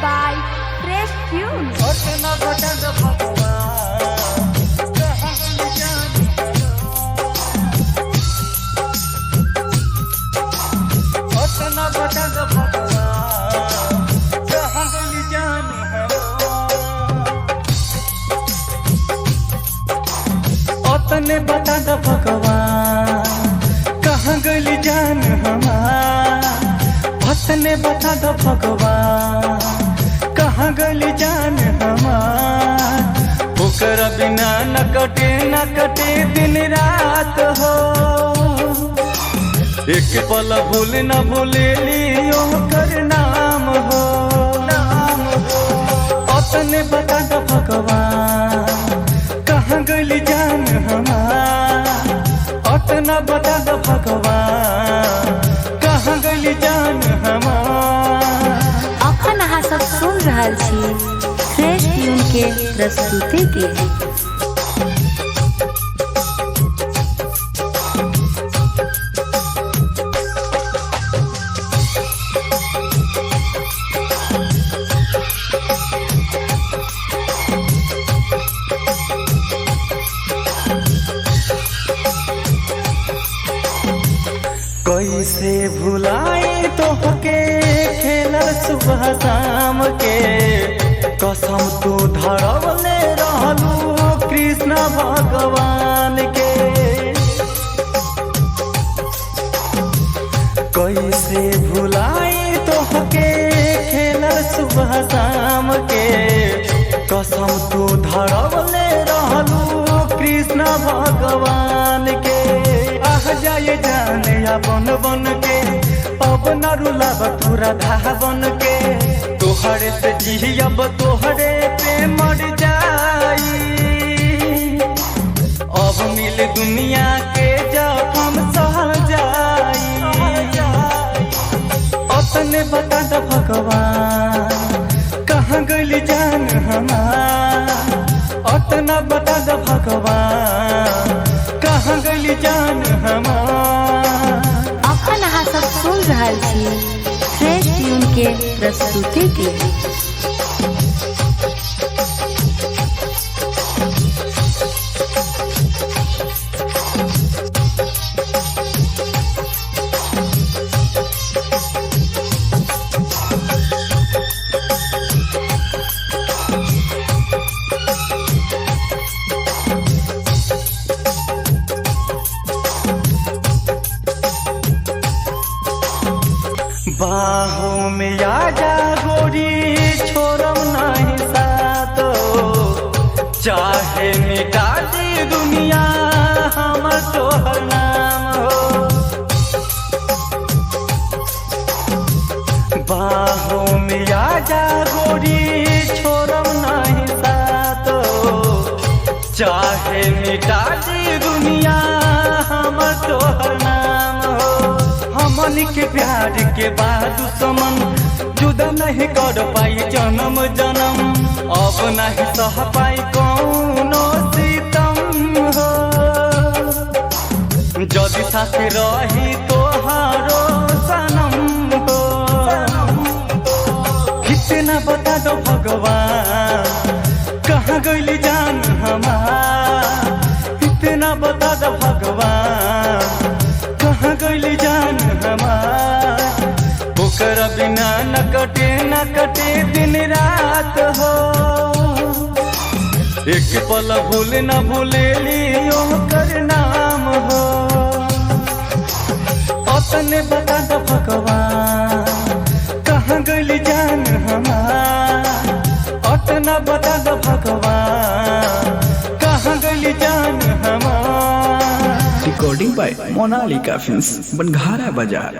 by Fresh Tunes. तने बता द भगवान कहाँ गली जान हमार। तने बता द भगवान कहाँ गली जान हमार। ओकरा बिना न कटे दिन रात हो। एक पल भूल न भूलेली ओकर नाम हो। तने बता द भगवान कहाँ गली जान हमार। अतना बता द भगवान कहाँ गली जान हमार। अखन अहाँ सब सुन रहल छी फ्रेश ट्यून के प्रस्तुति के। कैसे भुलाई तोहके खेलल सुबह शाम के। कसम तू धरवले रहलू कृष्ण भगवान के। कैसे भुलाई तोहके खेलल सुबह शाम के। कसम तू धरवले रहलू कृष्ण भगवान के। आह जाए जाने बन बन के अब न रुलाब तोरा धाह बन के। तोहरे से जियब तोहरे पे मर जाई। अब मिल दुनिया के जखम सहल जाई। अपने बता द भगवान कहाँ गली जान हमार। अतना बता द भगवान कहाँ गली जान हमार। अखन अहाँ सब सुन रहल छी फ्रेश ट्यून के प्रस्तुति के। बाहों में आजा गोरी छोड़म नहीं सातो। चाहे मिटा दी दुनिया हमर तोहर नाम हो। बाहों में आजा गोरी छोड़म नहीं सातो। चाहे मिटा दी दुनिया हमर तोहर नाम हो। हमन के प्यार के बाद समन जुदा नहीं कर पाई जन्म जन्म। अब नहीं सह पाई कौनो सितम हो। जदि साथ रही तोहारो सनम हो। कितना बता दो भगवान कहाँ गली जान हमार। इतना बता दो भगवान कहाँ गली जान हमार। ओकरा बिना न कटे दिन रात हो। एक पल भूल न भूलेली ओकर नाम हो। अपने बता द भगवान कहाँ गली जान हमार। अतना बता द भगवान कहाँ गली जान हमार। Recording by Monalika films Banghara बाजार।